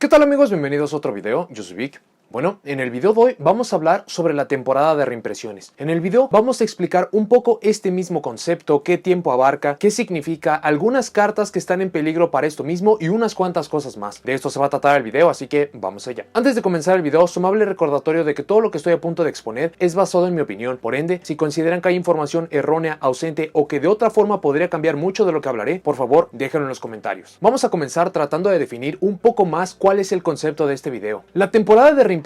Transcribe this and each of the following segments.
¿Qué tal amigos? Bienvenidos a otro video, yo soy Vic. Bueno, en el video de hoy vamos a hablar sobre la temporada de reimpresiones. En el video vamos a explicar un poco este mismo concepto, qué tiempo abarca, qué significa, algunas cartas que están en peligro para esto mismo y unas cuantas cosas más. De esto se va a tratar el video, así que vamos allá. Antes de comenzar el video, su amable recordatorio de que todo lo que estoy a punto de exponer es basado en mi opinión. Por ende, si consideran que hay información errónea, ausente o que de otra forma podría cambiar mucho de lo que hablaré, por favor déjenlo en los comentarios. Vamos a comenzar tratando de definir un poco más cuál es el concepto de este video. La temporada de reimpresiones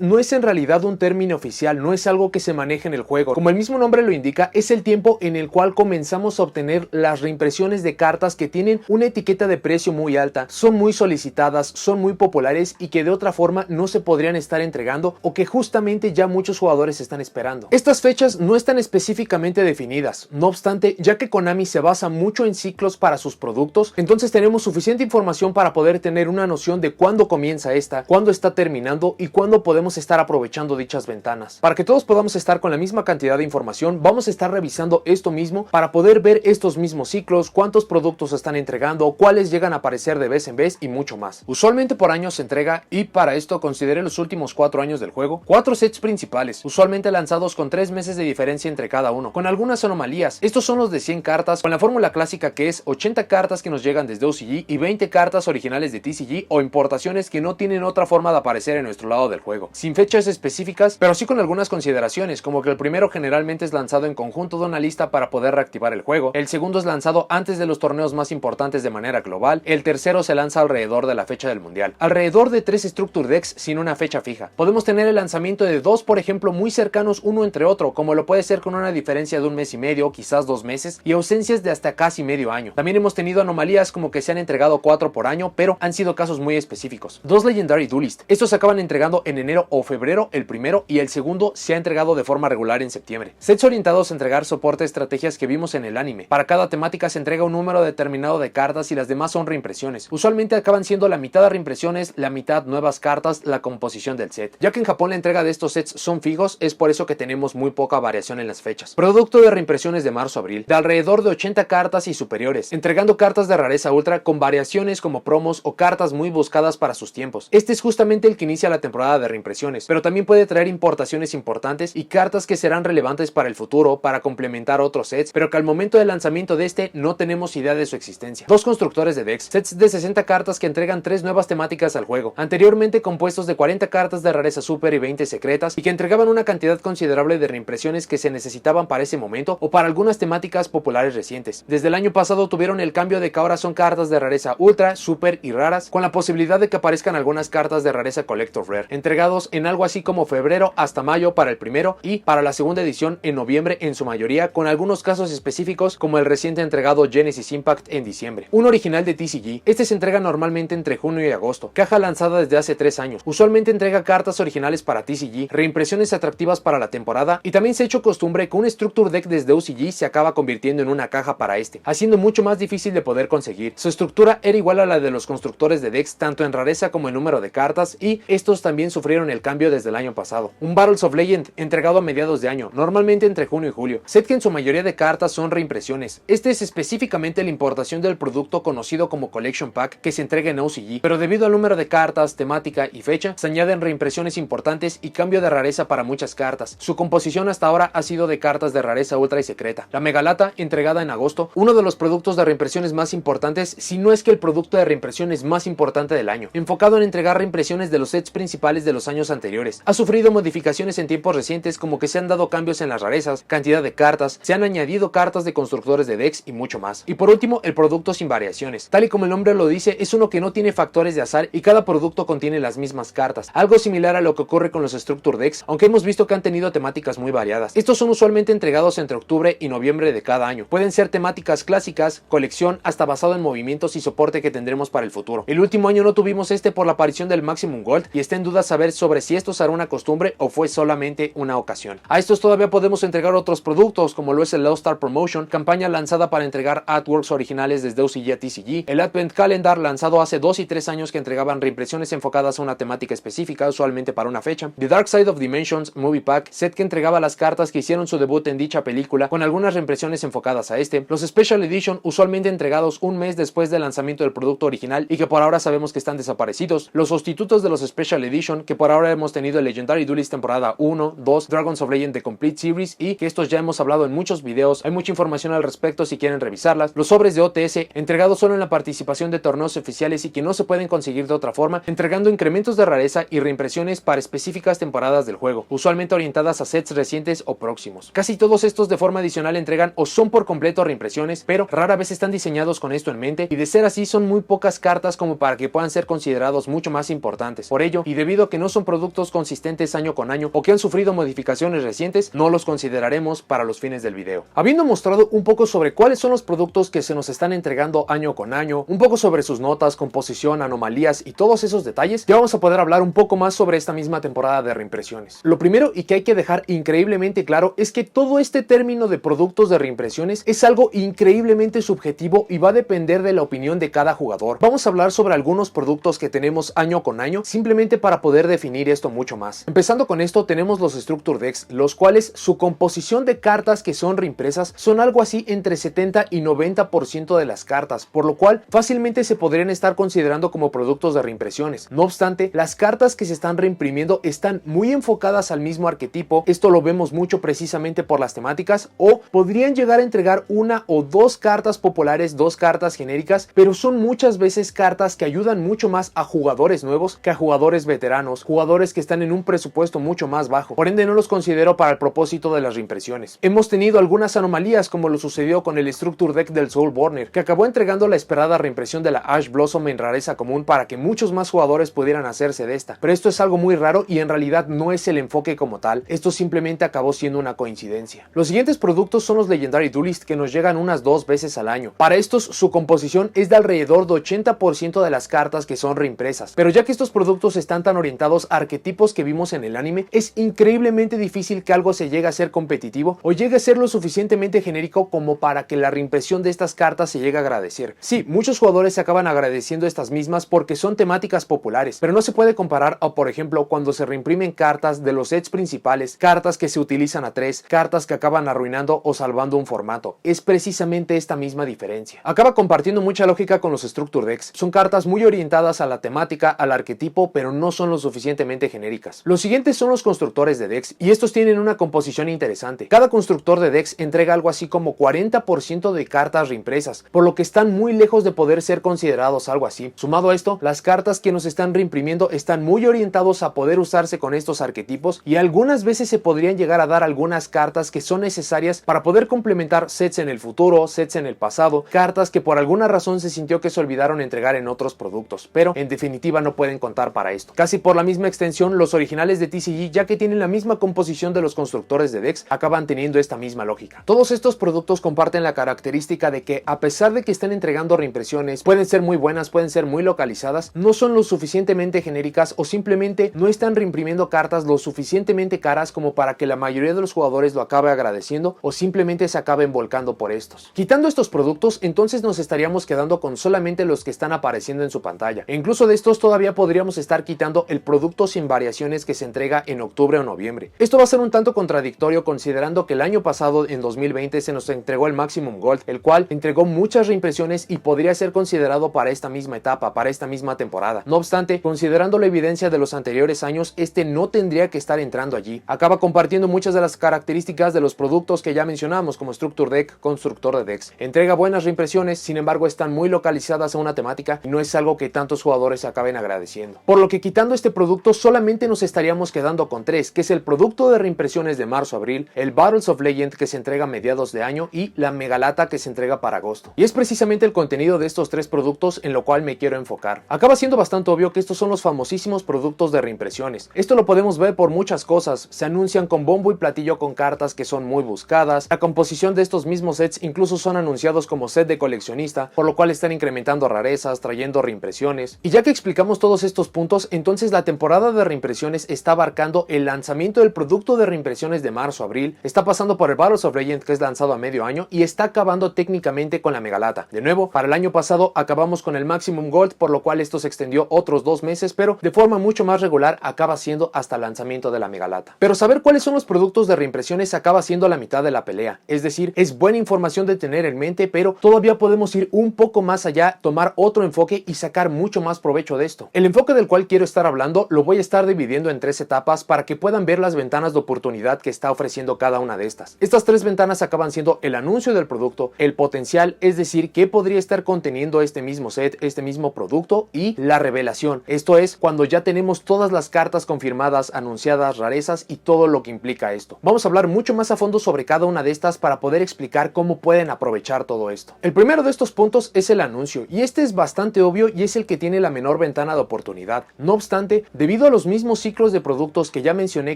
no es en realidad un término oficial, no es algo que se maneje en el juego. Como el mismo nombre lo indica, es el tiempo en el cual comenzamos a obtener las reimpresiones de cartas que tienen una etiqueta de precio muy alta, son muy solicitadas, son muy populares y que de otra forma no se podrían estar entregando o que justamente ya muchos jugadores están esperando. Estas fechas no están específicamente definidas, no obstante, ya que Konami se basa mucho en ciclos para sus productos, entonces tenemos suficiente información para poder tener una noción de cuándo comienza esta, cuándo está terminando y cuándo podemos estar aprovechando dichas ventanas. Para que todos podamos estar con la misma cantidad de información, vamos a estar revisando esto mismo para poder ver estos mismos ciclos, cuántos productos se están entregando, cuáles llegan a aparecer de vez en vez y mucho más. Usualmente por año se entrega, y para esto considere los últimos 4 años del juego, 4 sets principales, usualmente lanzados con 3 meses de diferencia entre cada uno, con algunas anomalías. Estos son los de 100 cartas, con la fórmula clásica que es 80 cartas que nos llegan desde OCG y 20 cartas originales de TCG o importaciones que no tienen otra forma de aparecer en nuestro lado del juego, sin fechas específicas, pero sí con algunas consideraciones, como que el primero generalmente es lanzado en conjunto de una lista para poder reactivar el juego, el segundo es lanzado antes de los torneos más importantes de manera global, el tercero se lanza alrededor de la fecha del mundial, alrededor de 3 Structure Decks sin una fecha fija. Podemos tener el lanzamiento de 2, por ejemplo, muy cercanos uno entre otro, como lo puede ser con una diferencia de 1 mes y medio, quizás 2 meses, y ausencias de hasta casi medio año. También hemos tenido anomalías como que se han entregado 4 por año, pero han sido casos muy específicos. 2 Legendary Duelist, estos se acaban entregando en enero o febrero el primero, y el segundo se ha entregado de forma regular en septiembre. Sets orientados a entregar soporte a estrategias que vimos en el anime. Para cada temática se entrega un número determinado de cartas y las demás son reimpresiones. Usualmente acaban siendo la mitad de reimpresiones, la mitad nuevas cartas, la composición del set. Ya que en Japón la entrega de estos sets son fijos, es por eso que tenemos muy poca variación en las fechas. Producto de reimpresiones de marzo-abril, de alrededor de 80 cartas y superiores, entregando cartas de rareza ultra con variaciones como promos o cartas muy buscadas para sus tiempos. Este es justamente el que inicia la temporada de reimpresiones, pero también puede traer importaciones importantes y cartas que serán relevantes para el futuro, para complementar otros sets, pero que al momento del lanzamiento de este no tenemos idea de su existencia. 2 constructores de decks, sets de 60 cartas que entregan 3 nuevas temáticas al juego, anteriormente compuestos de 40 cartas de rareza super y 20 secretas, y que entregaban una cantidad considerable de reimpresiones que se necesitaban para ese momento o para algunas temáticas populares recientes. Desde el año pasado tuvieron el cambio de que ahora son cartas de rareza ultra, super y raras, con la posibilidad de que aparezcan algunas cartas de rareza collector rare, entregados en algo así como febrero hasta mayo para el primero y para la segunda edición en noviembre en su mayoría, con algunos casos específicos como el reciente entregado Genesis Impact en diciembre. Un original de TCG, este se entrega normalmente entre junio y agosto, caja lanzada desde hace 3 años, usualmente entrega cartas originales para TCG, reimpresiones atractivas para la temporada, y también se ha hecho costumbre que un Structure Deck desde OCG se acaba convirtiendo en una caja para este, haciendo mucho más difícil de poder conseguir. Su estructura era igual a la de los constructores de decks tanto en rareza como en número de cartas, y estos también sufrieron el cambio desde el año pasado. Un Battles of Legend entregado a mediados de año, normalmente entre junio y julio, set que en su mayoría de cartas son reimpresiones. Este es específicamente la importación del producto conocido como Collection Pack que se entrega en OCG, pero debido al número de cartas, temática y fecha, se añaden reimpresiones importantes y cambio de rareza para muchas cartas. Su composición hasta ahora ha sido de cartas de rareza ultra y secreta. La Megalata, entregada en agosto, uno de los productos de reimpresiones más importantes, si no es que el producto de reimpresiones más importante del año, enfocado en entregar reimpresiones de los sets principales de los años anteriores. Ha sufrido modificaciones en tiempos recientes, como que se han dado cambios en las rarezas, cantidad de cartas, se han añadido cartas de constructores de decks y mucho más. Y por último, el producto sin variaciones. Tal y como el nombre lo dice, es uno que no tiene factores de azar y cada producto contiene las mismas cartas, algo similar a lo que ocurre con los Structure Decks, aunque hemos visto que han tenido temáticas muy variadas. Estos son usualmente entregados entre octubre y noviembre de cada año. Pueden ser temáticas clásicas, colección, hasta basado en movimientos y soporte que tendremos para el futuro. El último año no tuvimos este por la aparición del Maximum Gold y está en duda duda saber sobre si esto será una costumbre o fue solamente una ocasión. A estos todavía podemos entregar otros productos, como lo es el All Star Promotion, campaña lanzada para entregar artworks originales desde OCG a TCG, el Advent Calendar lanzado hace 2 y 3 años que entregaban reimpresiones enfocadas a una temática específica, usualmente para una fecha, The Dark Side of Dimensions Movie Pack, set que entregaba las cartas que hicieron su debut en dicha película con algunas reimpresiones enfocadas a este, los Special Edition usualmente entregados un mes después del lanzamiento del producto original y que por ahora sabemos que están desaparecidos, los sustitutos de los Special Edition, que por ahora hemos tenido el Legendary Duelist temporada 1, 2, Dragons of Legend The Complete Series y que estos ya hemos hablado en muchos videos, hay mucha información al respecto si quieren revisarlas, los sobres de OTS entregados solo en la participación de torneos oficiales y que no se pueden conseguir de otra forma, entregando incrementos de rareza y reimpresiones para específicas temporadas del juego, usualmente orientadas a sets recientes o próximos. Casi todos estos de forma adicional entregan o son por completo reimpresiones, pero rara vez están diseñados con esto en mente y de ser así son muy pocas cartas como para que puedan ser considerados mucho más importantes. Por ello, y debido a que no son productos consistentes año con año o que han sufrido modificaciones recientes, no los consideraremos para los fines del video. Habiendo mostrado un poco sobre cuáles son los productos que se nos están entregando año con año, un poco sobre sus notas, composición, anomalías y todos esos detalles, ya vamos a poder hablar un poco más sobre esta misma temporada de reimpresiones. Lo primero y que hay que dejar increíblemente claro es que todo este término de productos de reimpresiones es algo increíblemente subjetivo y va a depender de la opinión de cada jugador. Vamos a hablar sobre algunos productos que tenemos año con año simplemente para poder definir esto mucho más. Empezando con esto tenemos los Structure Decks, los cuales su composición de cartas que son reimpresas son algo así entre 70 y 90% de las cartas, por lo cual fácilmente se podrían estar considerando como productos de reimpresiones. No obstante, las cartas que se están reimprimiendo están muy enfocadas al mismo arquetipo, esto lo vemos mucho precisamente por las temáticas, o podrían llegar a entregar una o dos cartas populares, dos cartas genéricas, pero son muchas veces cartas que ayudan mucho más a jugadores nuevos que a jugadores veteranos, jugadores que están en un presupuesto mucho más bajo, por ende no los considero para el propósito de las reimpresiones. Hemos tenido algunas anomalías como lo sucedió con el Structure Deck del Soulburner, que acabó entregando la esperada reimpresión de la Ash Blossom en rareza común para que muchos más jugadores pudieran hacerse de esta, pero esto es algo muy raro y en realidad no es el enfoque como tal, esto simplemente acabó siendo una coincidencia. Los siguientes productos son los Legendary Duelist, que nos llegan unas 2 veces al año. Para estos su composición es de alrededor de 80% de las cartas que son reimpresas, pero ya que estos productos están tan orientados a arquetipos que vimos en el anime, es increíblemente difícil que algo se llegue a ser competitivo o llegue a ser lo suficientemente genérico como para que la reimpresión de estas cartas se llegue a agradecer. Sí, muchos jugadores se acaban agradeciendo estas mismas porque son temáticas populares, pero no se puede comparar a, por ejemplo, cuando se reimprimen cartas de los sets principales, cartas que se utilizan a 3, cartas que acaban arruinando o salvando un formato. Es precisamente esta misma diferencia. Acaba compartiendo mucha lógica con los Structure Decks. Son cartas muy orientadas a la temática, al arquetipo, pero no son lo suficientemente genéricas. Los siguientes son los constructores de decks, y estos tienen una composición interesante. Cada constructor de decks entrega algo así como 40% de cartas reimpresas, por lo que están muy lejos de poder ser considerados algo así. Sumado a esto, las cartas que nos están reimprimiendo están muy orientados a poder usarse con estos arquetipos y algunas veces se podrían llegar a dar algunas cartas que son necesarias para poder complementar sets en el futuro, sets en el pasado, cartas que por alguna razón se sintió que se olvidaron entregar en otros productos, pero en definitiva no pueden contar para esto. Casi por la misma extensión, los originales de TCG, ya que tienen la misma composición de los constructores de decks, acaban teniendo esta misma lógica. Todos estos productos comparten la característica de que, a pesar de que están entregando reimpresiones, pueden ser muy buenas, pueden ser muy localizadas, no son lo suficientemente genéricas o simplemente no están reimprimiendo cartas lo suficientemente caras como para que la mayoría de los jugadores lo acabe agradeciendo o simplemente se acaben volcando por estos. Quitando estos productos, entonces nos estaríamos quedando con solamente los que están apareciendo en su pantalla. E incluso de estos todavía podríamos estar quitando el producto sin variaciones que se entrega en octubre o noviembre. Esto va a ser un tanto contradictorio considerando que el año pasado, en 2020, se nos entregó el Maximum Gold, el cual entregó muchas reimpresiones y podría ser considerado para esta misma etapa, para esta misma temporada. No obstante, considerando la evidencia de los anteriores años, este no tendría que estar entrando allí. Acaba compartiendo muchas de las características de los productos que ya mencionamos, como Structure Deck, Constructor de Decks. Entrega buenas reimpresiones, sin embargo están muy localizadas a una temática y no es algo que tantos jugadores se acaben agradeciendo. Por lo que quitando este producto solamente nos estaríamos quedando con 3, que es el producto de reimpresiones de marzo-abril, el Battles of Legend que se entrega a mediados de año y la Megalata que se entrega para agosto. Y es precisamente el contenido de estos 3 productos en lo cual me quiero enfocar. Acaba siendo bastante obvio que estos son los famosísimos productos de reimpresiones. Esto lo podemos ver por muchas cosas. Se anuncian con bombo y platillo con cartas que son muy buscadas. La composición de estos mismos sets incluso son anunciados como set de coleccionista, por lo cual están incrementando rarezas, trayendo reimpresiones. Y ya que explicamos todos estos puntos, entonces Entonces la temporada de reimpresiones está abarcando el lanzamiento del producto de reimpresiones de marzo a abril, está pasando por el Battles of Legends, que es lanzado a medio año, y está acabando técnicamente con la Megalata. De nuevo, para el año pasado acabamos con el Maximum Gold, por lo cual esto se extendió otros 2 meses, pero de forma mucho más regular acaba siendo hasta el lanzamiento de la Megalata. Pero saber cuáles son los productos de reimpresiones acaba siendo la mitad de la pelea, es decir, es buena información de tener en mente, pero todavía podemos ir un poco más allá, tomar otro enfoque y sacar mucho más provecho de esto. El enfoque del cual quiero estar hablando lo voy a estar dividiendo en 3 etapas para que puedan ver las ventanas de oportunidad que está ofreciendo cada una de estas. Estas 3 ventanas acaban siendo el anuncio del producto, el potencial, es decir, qué podría estar conteniendo este mismo set, este mismo producto, y la revelación. Esto es cuando ya tenemos todas las cartas confirmadas, anunciadas, rarezas y todo lo que implica esto. Vamos a hablar mucho más a fondo sobre cada una de estas para poder explicar cómo pueden aprovechar todo esto. El primero de estos puntos es el anuncio, y este es bastante obvio y es el que tiene la menor ventana de oportunidad. No obstante, debido a los mismos ciclos de productos que ya mencioné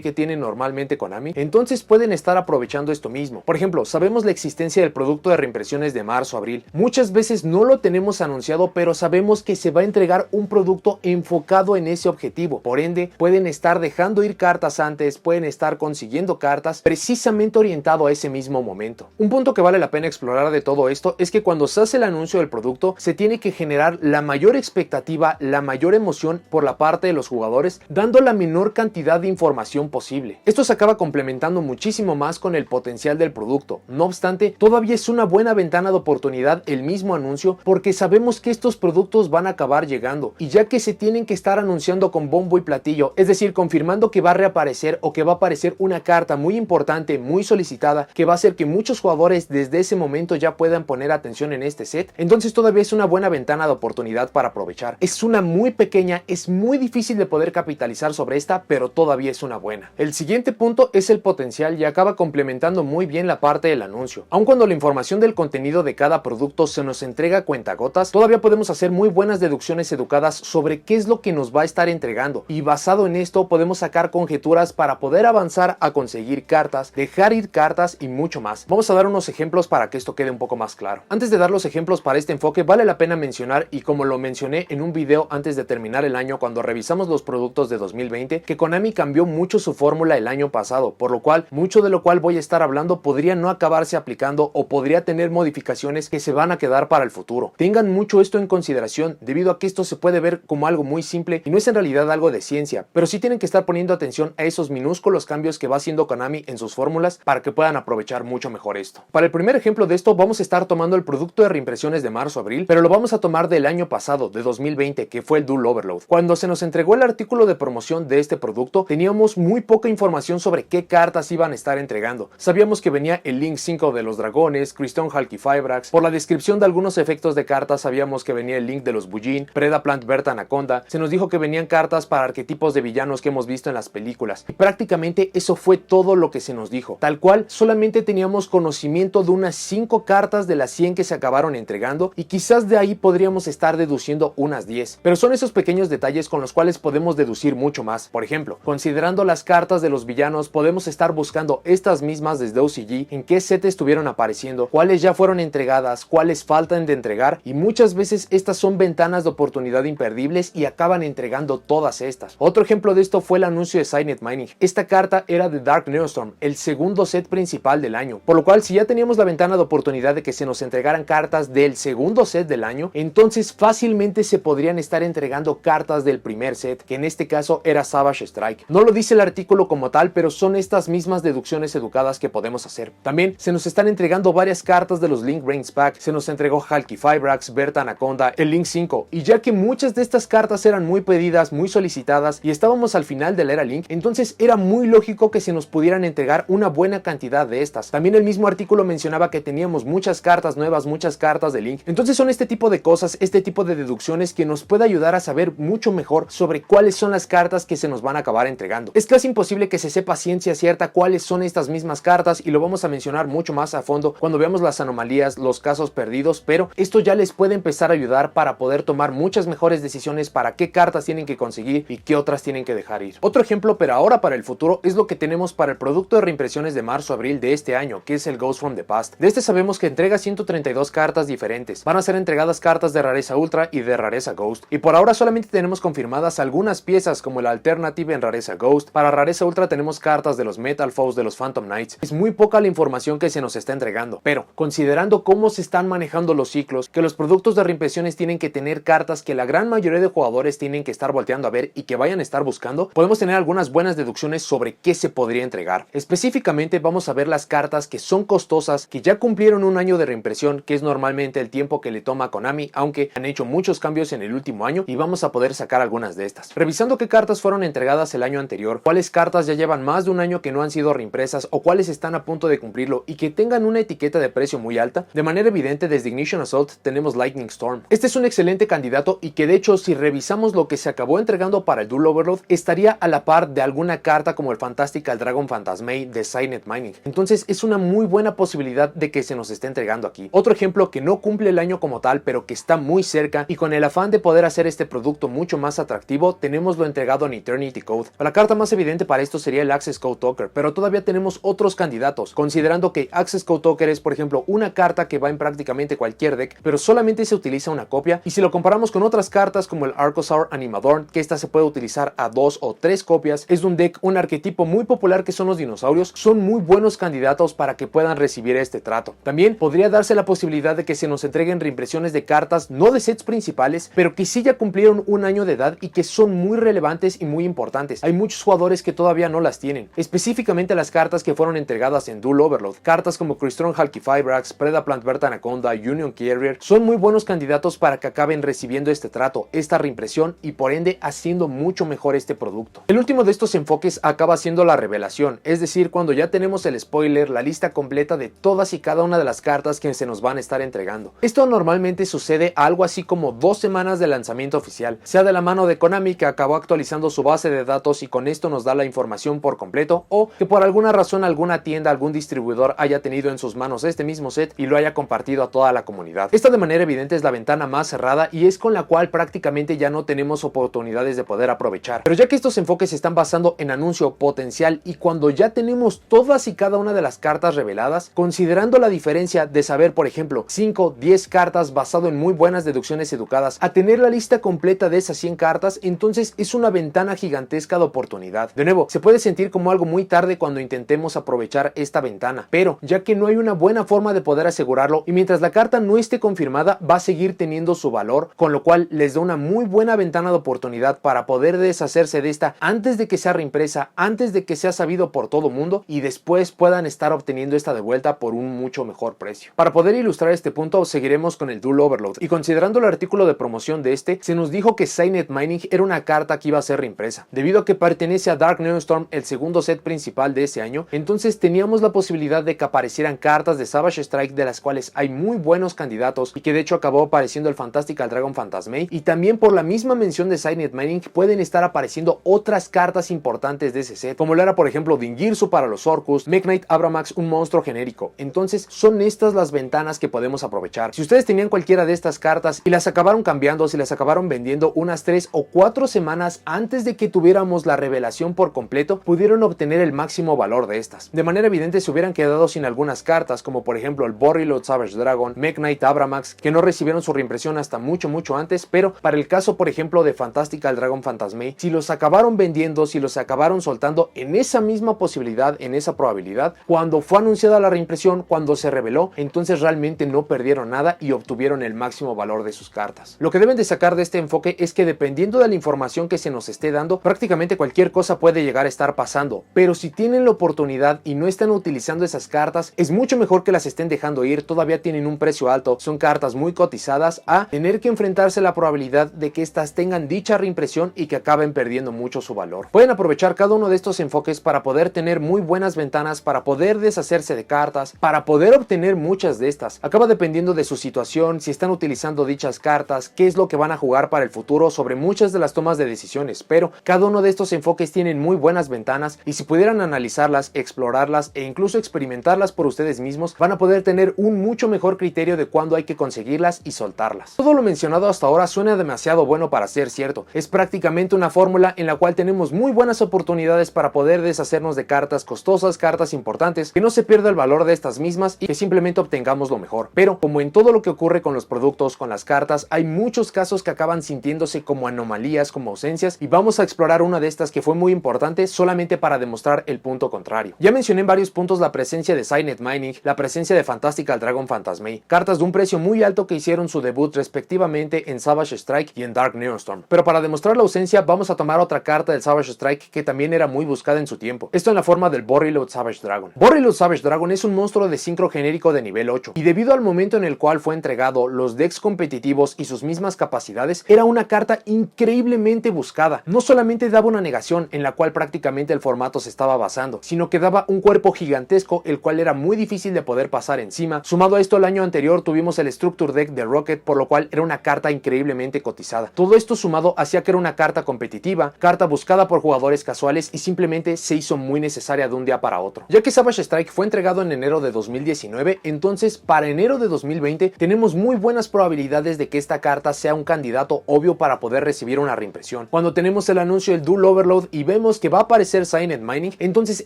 que tiene normalmente Konami, entonces pueden estar aprovechando esto mismo. Por ejemplo, sabemos la existencia del producto de reimpresiones de marzo a abril. Muchas veces no lo tenemos anunciado, pero sabemos que se va a entregar un producto enfocado en ese objetivo. Por ende, pueden estar dejando ir cartas antes, pueden estar consiguiendo cartas precisamente orientado a ese mismo momento. Un punto que vale la pena explorar de todo esto es que cuando se hace el anuncio del producto, se tiene que generar la mayor expectativa, la mayor emoción por la parte de los jugadores, dando la menor cantidad de información posible. Esto se acaba complementando muchísimo más con el potencial del producto. No obstante, todavía es una buena ventana de oportunidad el mismo anuncio, porque sabemos que estos productos van a acabar llegando, y ya que se tienen que estar anunciando con bombo y platillo, es decir, confirmando que va a reaparecer o que va a aparecer una carta muy importante, muy solicitada, que va a hacer que muchos jugadores desde ese momento ya puedan poner atención en este set, entonces todavía es una buena ventana de oportunidad para aprovechar. Es una muy pequeña, es muy difícil de poder capitalizar sobre esta, pero todavía es una buena. El siguiente punto es el potencial, y acaba complementando muy bien la parte del anuncio. Aun cuando la información del contenido de cada producto se nos entrega a cuentagotas, todavía podemos hacer muy buenas deducciones educadas sobre qué es lo que nos va a estar entregando, y basado en esto podemos sacar conjeturas para poder avanzar a conseguir cartas, dejar ir cartas y mucho más. Vamos a dar unos ejemplos para que esto quede un poco más claro. Antes de dar los ejemplos para este enfoque, vale la pena mencionar, y como lo mencioné en un video antes de terminar el año cuando revisamos los productos de 2020, que Konami cambió mucho su fórmula el año pasado, por lo cual mucho de lo cual voy a estar hablando podría no acabarse aplicando o podría tener modificaciones que se van a quedar para el futuro. Tengan mucho esto en consideración, debido a que esto se puede ver como algo muy simple y no es en realidad algo de ciencia, pero sí tienen que estar poniendo atención a esos minúsculos cambios que va haciendo Konami en sus fórmulas para que puedan aprovechar mucho mejor esto. Para el primer ejemplo de esto vamos a estar tomando el producto de reimpresiones de marzo-abril, pero lo vamos a tomar del año pasado, de 2020, que fue el Duel Overload. Cuando se nos entregó el artículo de promoción de este producto, teníamos muy poca información sobre qué cartas iban a estar entregando. Sabíamos que venía el Link 5 de los dragones, Crystone Halki Fibrax, por la descripción de algunos efectos de cartas sabíamos que venía el Link de los Bujin, Predaplant Berta Anaconda, se nos dijo que venían cartas para arquetipos de villanos que hemos visto en las películas, y prácticamente eso fue todo lo que se nos dijo. Tal cual, solamente teníamos conocimiento de unas 5 cartas de las 100 que se acabaron entregando, y quizás de ahí podríamos estar deduciendo unas 10, pero son esos pequeños detalles con los cuales podemos deducir mucho más. Por ejemplo, considerando las cartas de los villanos, podemos estar buscando estas mismas desde OCG, en qué set estuvieron apareciendo, cuáles ya fueron entregadas, cuáles faltan de entregar, y muchas veces estas son ventanas de oportunidad imperdibles y acaban entregando todas estas. Otro ejemplo de esto fue el anuncio de Signet Mining. Esta carta era de Dark Neostorm, el segundo set principal del año, por lo cual si ya teníamos la ventana de oportunidad de que se nos entregaran cartas del segundo set del año, entonces fácilmente se podrían estar entregando cartas del primer set, que en este caso era Savage Strike. No lo dice el artículo como tal, pero son estas mismas deducciones educadas que podemos hacer. También se nos están entregando varias cartas de los Link Brains Pack, se nos entregó Halki Fibrax, Berta Anaconda, el Link 5, y ya que muchas de estas cartas eran muy pedidas, muy solicitadas y estábamos al final de la era Link, entonces era muy lógico que se nos pudieran entregar una buena cantidad de estas. También el mismo artículo mencionaba que teníamos muchas cartas nuevas, muchas cartas de Link. Entonces son este tipo de cosas, este tipo de deducciones que nos puede ayudar a saber mucho mejor sobre cuáles son las cartas que se nos van a acabar entregando. Es casi imposible que se sepa a ciencia cierta cuáles son estas mismas cartas, y lo vamos a mencionar mucho más a fondo cuando veamos las anomalías, los casos perdidos, pero esto ya les puede empezar a ayudar para poder tomar muchas mejores decisiones para qué cartas tienen que conseguir y qué otras tienen que dejar ir. Otro ejemplo, pero ahora para el futuro, es lo que tenemos para el producto de reimpresiones de marzo-abril de este año, que es el Ghost from the Past. De este sabemos que entrega 132 cartas diferentes. Van a ser entregadas cartas de rareza ultra y de rareza ghost, y por ahora solamente tenemos confirmadas más algunas piezas como el Alternative en rareza Ghost. Para rareza Ultra tenemos cartas de los Metal Foes, de los Phantom Knights. Es muy poca la información que se nos está entregando, pero considerando cómo se están manejando los ciclos, que los productos de reimpresiones tienen que tener cartas que la gran mayoría de jugadores tienen que estar volteando a ver y que vayan a estar buscando, podemos tener algunas buenas deducciones sobre qué se podría entregar. Específicamente vamos a ver las cartas que son costosas, que ya cumplieron un año de reimpresión, que es normalmente el tiempo que le toma a Konami, aunque han hecho muchos cambios en el último año, y vamos a poder sacar algunas de estas. Revisando qué cartas fueron entregadas el año anterior, cuáles cartas ya llevan más de un año que no han sido reimpresas o cuáles están a punto de cumplirlo y que tengan una etiqueta de precio muy alta, de manera evidente desde Ignition Assault tenemos Lightning Storm. Este es un excelente candidato y que de hecho si revisamos lo que se acabó entregando para el Duel Overload, estaría a la par de alguna carta como el Fantastical Dragon Phantasmate de Signet Mining. Entonces es una muy buena posibilidad de que se nos esté entregando aquí. Otro ejemplo que no cumple el año como tal, pero que está muy cerca y con el afán de poder hacer este producto mucho más atractivo, tenemos lo entregado en Eternity Code. La carta más evidente para esto sería el Access Code Talker, pero todavía tenemos otros candidatos, considerando que Access Code Talker es por ejemplo una carta que va en prácticamente cualquier deck, pero solamente se utiliza una copia, y si lo comparamos con otras cartas como el Archosaur Animadorn, que esta se puede utilizar a 2 o 3 copias, es un deck, un arquetipo muy popular que son los dinosaurios, son muy buenos candidatos para que puedan recibir este trato. También podría darse la posibilidad de que se nos entreguen reimpresiones de cartas no de sets principales, pero que sí ya cumplieron un año de edad y que son muy relevantes y muy importantes. Hay muchos jugadores que todavía no las tienen, específicamente las cartas que fueron entregadas en Duel Overload. Cartas como Crystron Halqifibrax, Predaplant Berta Anaconda, Union Carrier son muy buenos candidatos para que acaben recibiendo este trato, esta reimpresión, y por ende haciendo mucho mejor este producto. El último de estos enfoques acaba siendo la revelación, es decir, cuando ya tenemos el spoiler, la lista completa de todas y cada una de las cartas que se nos van a estar entregando. Esto normalmente sucede a algo así como 2 semanas de lanzamiento oficial, sea de la mano de Konami, que acabó actualizando su base de datos y con esto nos da la información por completo, o que por alguna razón alguna tienda, algún distribuidor haya tenido en sus manos este mismo set y lo haya compartido a toda la comunidad. Esta de manera evidente es la ventana más cerrada y es con la cual prácticamente ya no tenemos oportunidades de poder aprovechar. Pero ya que estos enfoques se están basando en anuncio potencial y cuando ya tenemos todas y cada una de las cartas reveladas, considerando la diferencia de saber por ejemplo 5, 10 cartas basado en muy buenas deducciones educadas a tener la lista completa de esas 100 cartas, entonces es una ventana gigantesca de oportunidad. De nuevo, se puede sentir como algo muy tarde cuando intentemos aprovechar esta ventana, pero ya que no hay una buena forma de poder asegurarlo y mientras la carta no esté confirmada va a seguir teniendo su valor, con lo cual les da una muy buena ventana de oportunidad para poder deshacerse de esta antes de que sea reimpresa, antes de que sea sabido por todo mundo y después puedan estar obteniendo esta de vuelta por un mucho mejor precio. Para poder ilustrar este punto seguiremos con el Duel Overload y considerando el artículo de promoción de este, se nos dijo que Signet Mining era una carta que iba a ser reimpresa. Debido a que pertenece a Dark Neostorm, el segundo set principal de ese año, entonces teníamos la posibilidad de que aparecieran cartas de Savage Strike de las cuales hay muy buenos candidatos y que de hecho acabó apareciendo el Fantastical Dragon Phantasmate, y también por la misma mención de Signet Mining pueden estar apareciendo otras cartas importantes de ese set, como lo era por ejemplo Dingirsu para los Orcus, Mekk-Knight Abramax, un monstruo genérico. Entonces son estas las ventanas que podemos aprovechar. Si ustedes tenían cualquiera de estas cartas y las acabaron cambiando, si las acabaron vendiendo unas 3 o 4 semanas antes de que tuviéramos la revelación por completo, pudieron obtener el máximo valor de estas. De manera evidente se hubieran quedado sin algunas cartas, como por ejemplo el Borreload Savage Dragon, Mekk-Knight Abramax, que no recibieron su reimpresión hasta mucho antes, pero para el caso por ejemplo de Fantastical Dragon Phantasmate, si los acabaron vendiendo, si los acabaron soltando en esa misma posibilidad, en esa probabilidad, cuando fue anunciada la reimpresión, cuando se reveló, entonces realmente no perdieron nada y obtuvieron el máximo valor de sus cartas. Lo que deben de sacar de este enfoque es que dependiendo de la información que se nos esté dando, prácticamente cualquier cosa puede llegar a estar pasando, pero si tienen la oportunidad y no están utilizando esas cartas, es mucho mejor que las estén dejando ir. Todavía tienen un precio alto, son cartas muy cotizadas, a tener que enfrentarse a la probabilidad de que estas tengan dicha reimpresión y que acaben perdiendo mucho su valor. Pueden aprovechar cada uno de estos enfoques para poder tener muy buenas ventanas, para poder deshacerse de cartas, para poder obtener muchas de estas. Acaba dependiendo de su situación, si están utilizando dichas cartas, qué es lo que van a jugar para el futuro sobre muchas de las tomas de decisiones, pero cada uno de estos enfoques tienen muy buenas ventanas y si pudieran analizarlas, explorarlas e incluso experimentarlas por ustedes mismos, van a poder tener un mucho mejor criterio de cuándo hay que conseguirlas y soltarlas. Todo lo mencionado hasta ahora suena demasiado bueno para ser cierto. Es prácticamente una fórmula en la cual tenemos muy buenas oportunidades para poder deshacernos de cartas costosas, cartas importantes, que no se pierda el valor de estas mismas y que simplemente obtengamos lo mejor. Pero como en todo lo que ocurre con los productos, con las cartas, hay muchos casos que acaban sintiéndose como anomalías anomalías, como ausencias, y vamos a explorar una de estas que fue muy importante solamente para demostrar el punto contrario. Ya mencioné en varios puntos la presencia de Cynet Mining, la presencia de Fantastical Dragon Phantasmate, cartas de un precio muy alto que hicieron su debut respectivamente en Savage Strike y en Dark Neostorm. Pero para demostrar la ausencia vamos a tomar otra carta del Savage Strike que también era muy buscada en su tiempo. Esto en la forma del Borreload Savage Dragon. Borreload Savage Dragon es un monstruo de sincro genérico de nivel 8 y debido al momento en el cual fue entregado, los decks competitivos y sus mismas capacidades, era una carta increíblemente buscada. No solamente daba una negación en la cual prácticamente el formato se estaba basando, sino que daba un cuerpo gigantesco el cual era muy difícil de poder pasar encima. Sumado a esto, el año anterior tuvimos el Structure Deck de Rocket, por lo cual era una carta increíblemente cotizada. Todo esto sumado hacía que era una carta competitiva, carta buscada por jugadores casuales y simplemente se hizo muy necesaria de un día para otro. Ya que Savage Strike fue entregado en enero de 2019, entonces para enero de 2020 tenemos muy buenas probabilidades de que esta carta sea un candidato obvio para poder recibir una reimpresión. Cuando tenemos el anuncio del Dual Overload y vemos que va a aparecer Cynet Mining, entonces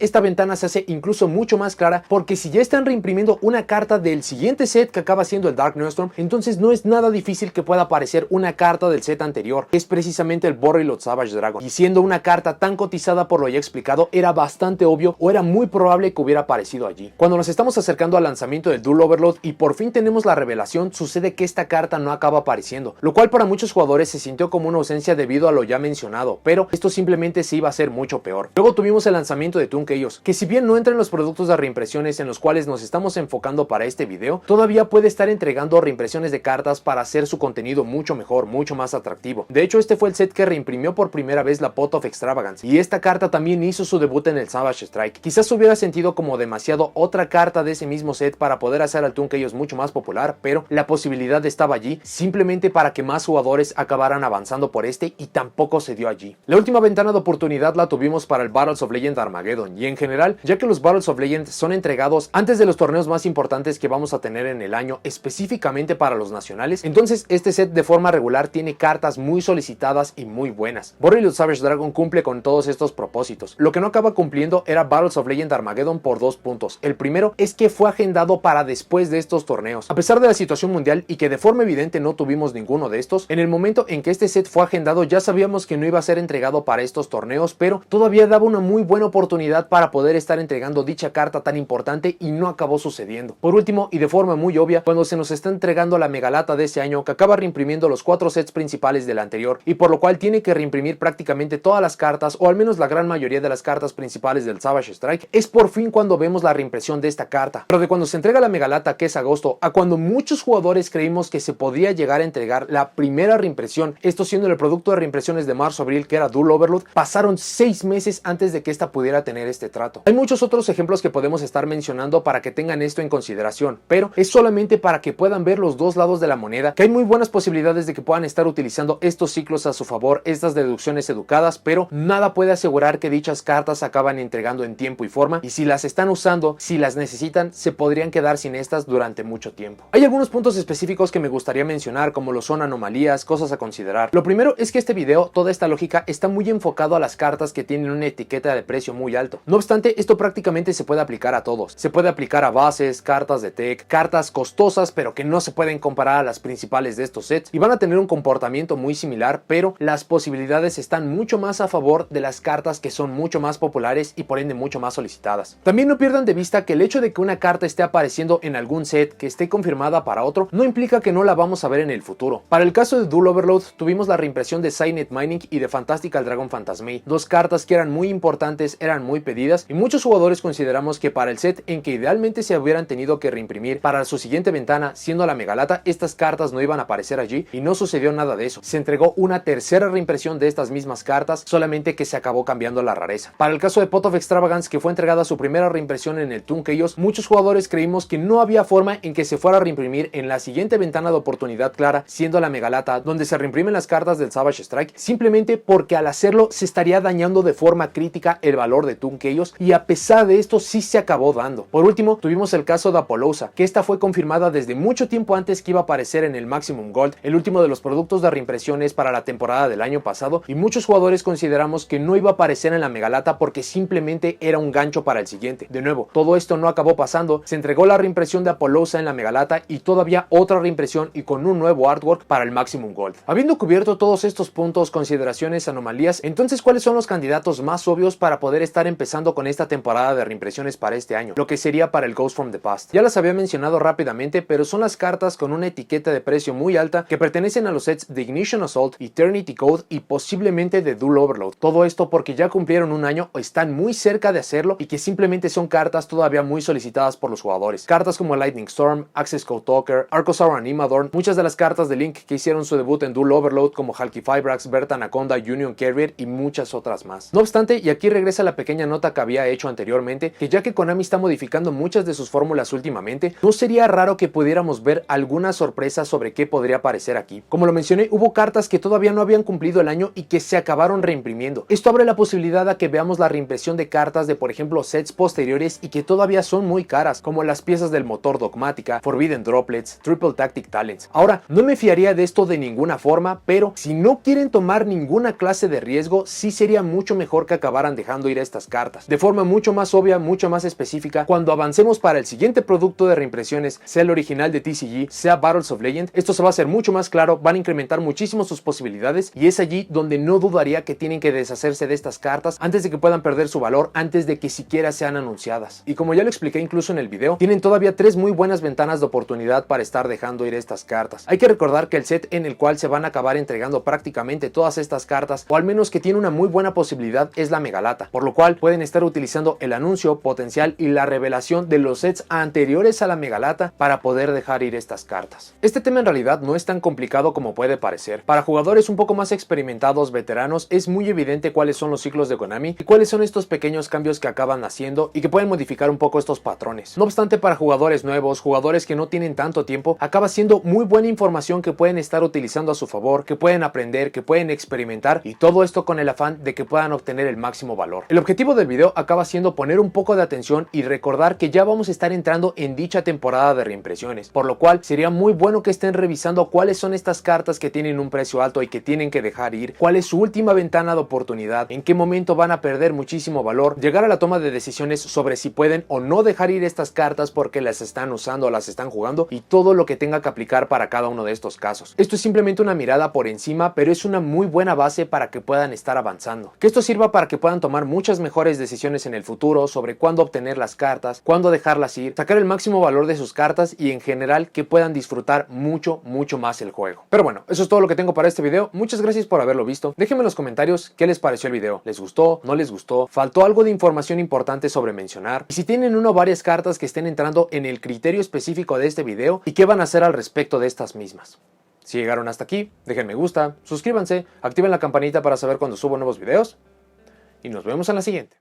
esta ventana se hace incluso mucho más clara, porque si ya están reimprimiendo una carta del siguiente set que acaba siendo el Dark Neostorm, entonces no es nada difícil que pueda aparecer una carta del set anterior, que es precisamente el Borreload Savage Dragon. Y siendo una carta tan cotizada por lo ya explicado, era bastante obvio o era muy probable que hubiera aparecido allí. Cuando nos estamos acercando al lanzamiento del Dual Overload y por fin tenemos la revelación, sucede que esta carta no acaba apareciendo, lo cual para muchos jugadores se sintió como una ausencia debido a lo ya mencionado, pero esto simplemente se iba a hacer mucho peor. Luego tuvimos el lanzamiento de Toon Chaos, que si bien no entra en los productos de reimpresiones en los cuales nos estamos enfocando para este video, todavía puede estar entregando reimpresiones de cartas para hacer su contenido mucho mejor, mucho más atractivo. De hecho, este fue el set que reimprimió por primera vez la Pot of Extravagance, y esta carta también hizo su debut en el Savage Strike. Quizás hubiera sentido como demasiado otra carta de ese mismo set para poder hacer al Toon Chaos mucho más popular, pero la posibilidad estaba allí simplemente para que más jugadores acabaran avanzando por este, y tampoco se dio allí. La última ventana de oportunidad la tuvimos para el Battles of Legend Armageddon, y en general, ya que los Battles of Legend son entregados antes de los torneos más importantes que vamos a tener en el año, específicamente para los nacionales, entonces este set de forma regular tiene cartas muy solicitadas y muy buenas. Borreload Savage Dragon cumple con todos estos propósitos. Lo que no acaba cumpliendo era Battles of Legend Armageddon por dos puntos. El primero es que fue agendado para después de estos torneos. A pesar de la situación mundial y que de forma evidente no tuvimos ninguno de estos, en el momento en que este set fue agendado ya sabíamos que no iba a ser entregado para estos torneos, pero todavía daba una muy buena oportunidad para poder estar entregando dicha carta tan importante, y no acabó sucediendo. Por último, y de forma muy obvia, cuando se nos está entregando la megalata de ese año, que acaba reimprimiendo los 4 sets principales del anterior, y por lo cual tiene que reimprimir prácticamente todas las cartas, o al menos la gran mayoría de las cartas principales del Savage Strike, es por fin cuando vemos la reimpresión de esta carta. Pero de cuando se entrega la megalata, que es agosto, a cuando muchos jugadores creímos que se podría llegar a entregar la primera reimpresión, esto siendo el producto de reimpresiones de marzo-abril, que era Dual Overload, pasaron 6 meses antes de que esta pudiera tener este trato. Hay muchos otros ejemplos que podemos estar mencionando para que tengan esto en consideración, pero es solamente para que puedan ver los dos lados de la moneda, que hay muy buenas posibilidades de que puedan estar utilizando estos ciclos a su favor, estas deducciones educadas, pero nada puede asegurar que dichas cartas acaban entregando en tiempo y forma, y si las están usando, si las necesitan, se podrían quedar sin estas durante mucho tiempo. Hay algunos puntos específicos que me gustaría mencionar, como lo son anomalías, cosas a considerar. Lo primero es que este video, toda esta lógica está muy enfocado a las cartas que tienen una etiqueta de precio muy alto. No obstante, esto prácticamente se puede aplicar a todos. Se puede aplicar a bases, cartas de tech, cartas costosas pero que no se pueden comparar a las principales de estos sets, y van a tener un comportamiento muy similar, pero las posibilidades están mucho más a favor de las cartas que son mucho más populares y por ende mucho más solicitadas. También no pierdan de vista que el hecho de que una carta esté apareciendo en algún set que esté confirmada para otro no implica que no la vamos a ver en el futuro. Para el caso de Dual Overload tuvimos la reimpresión de Cynet Mining y de Fantastical Dragon Phantasmate, dos cartas que eran muy importantes, eran muy pedidas, y muchos jugadores consideramos que para el set en que idealmente se hubieran tenido que reimprimir para su siguiente ventana, siendo la megalata, estas cartas no iban a aparecer allí, y no sucedió nada de eso. Se entregó una tercera reimpresión de estas mismas cartas, solamente que se acabó cambiando la rareza. Para el caso de Pot of Extravagance, que fue entregada su primera reimpresión en el Toon Chaos, muchos jugadores creímos que no había forma en que se fuera a reimprimir en la siguiente ventana de oportunidad clara, siendo la megalata, donde se reimprimen las cartas del Savage Strike, simplemente porque al hacerlo se estaría dañando de forma crítica el valor de Toon Chaos, y a pesar de esto sí se acabó dando. Por último, tuvimos el caso de Apollousa, que esta fue confirmada desde mucho tiempo antes que iba a aparecer en el Maximum Gold, el último de los productos de reimpresiones para la temporada del año pasado, y muchos jugadores consideramos que no iba a aparecer en la megalata porque simplemente era un gancho para el siguiente. De nuevo, todo esto no acabó pasando, se entregó la reimpresión de Apollousa en la megalata y todavía otra reimpresión y con un nuevo artwork para el Maximum Gold. Habiendo cubierto todos todos estos puntos, consideraciones, anomalías, entonces ¿cuáles son los candidatos más obvios para poder estar empezando con esta temporada de reimpresiones para este año? Lo que sería para el Ghost from the Past. Ya las había mencionado rápidamente, pero son las cartas con una etiqueta de precio muy alta que pertenecen a los sets de Ignition Assault, Eternity Code y posiblemente de Duel Overload. Todo esto porque ya cumplieron un año o están muy cerca de hacerlo y que simplemente son cartas todavía muy solicitadas por los jugadores. Cartas como Lightning Storm, Access Code Talker, Archosaur Animadorn, muchas de las cartas de Link que hicieron su debut en Duel Overload como Halqifibrax, Berta Anaconda, Union Carrier y muchas otras más. No obstante, y aquí regresa la pequeña nota que había hecho anteriormente, que ya que Konami está modificando muchas de sus fórmulas últimamente, no sería raro que pudiéramos ver alguna sorpresa sobre qué podría aparecer aquí. Como lo mencioné, hubo cartas que todavía no habían cumplido el año y que se acabaron reimprimiendo. Esto abre la posibilidad a que veamos la reimpresión de cartas de, por ejemplo, sets posteriores y que todavía son muy caras, como las piezas del motor Dogmática, Forbidden Droplets, Triple Tactic Talents. Ahora, no me fiaría de esto de ninguna forma, pero si no quieren tomar ninguna clase de riesgo, sí sería mucho mejor que acabaran dejando ir a estas cartas. De forma mucho más obvia, mucho más específica, cuando avancemos para el siguiente producto de reimpresiones, sea el original de TCG, sea Battles of Legend, esto se va a hacer mucho más claro, van a incrementar muchísimo sus posibilidades y es allí donde no dudaría que tienen que deshacerse de estas cartas antes de que puedan perder su valor, antes de que siquiera sean anunciadas. Y como ya lo expliqué incluso en el video, tienen todavía 3 muy buenas ventanas de oportunidad para estar dejando ir estas cartas. Hay que recordar que el set en el cual se van a acabar entregando prácticamente todas estas cartas, o al menos que tiene una muy buena posibilidad, es la Megalata, por lo cual pueden estar utilizando el anuncio, potencial y la revelación de los sets anteriores a la Megalata para poder dejar ir estas cartas. Este tema en realidad no es tan complicado como puede parecer. Para jugadores un poco más experimentados, veteranos, es muy evidente cuáles son los ciclos de Konami y cuáles son estos pequeños cambios que acaban haciendo y que pueden modificar un poco estos patrones. No obstante, para jugadores nuevos, jugadores que no tienen tanto tiempo, acaba siendo muy buena información que pueden estar utilizando a su favor, que pueden aprender, que pueden experimentar, y todo esto con el afán de que puedan obtener el máximo valor. El objetivo del video acaba siendo poner un poco de atención y recordar que ya vamos a estar entrando en dicha temporada de reimpresiones, por lo cual sería muy bueno que estén revisando cuáles son estas cartas que tienen un precio alto y que tienen que dejar ir, cuál es su última ventana de oportunidad, en qué momento van a perder muchísimo valor, llegar a la toma de decisiones sobre si pueden o no dejar ir estas cartas porque las están usando o las están jugando, y todo lo que tenga que aplicar para cada uno de estos casos. Esto es simplemente una mirada por encima, pero es una muy buena base para que puedan estar avanzando. Que esto sirva para que puedan tomar muchas mejores decisiones en el futuro sobre cuándo obtener las cartas, cuándo dejarlas ir, sacar el máximo valor de sus cartas y en general que puedan disfrutar mucho más el juego. Pero bueno, eso es todo lo que tengo para este video. Muchas gracias por haberlo visto. Déjenme en los comentarios qué les pareció el video. ¿Les gustó? ¿No les gustó? ¿Faltó algo de información importante sobre mencionar? Y si tienen una o varias cartas que estén entrando en el criterio específico de este video y qué van a hacer al respecto de estas mismas. Si llegaron hasta aquí, dejen me gusta, suscríbanse, activen la campanita para saber cuando subo nuevos videos y nos vemos en la siguiente.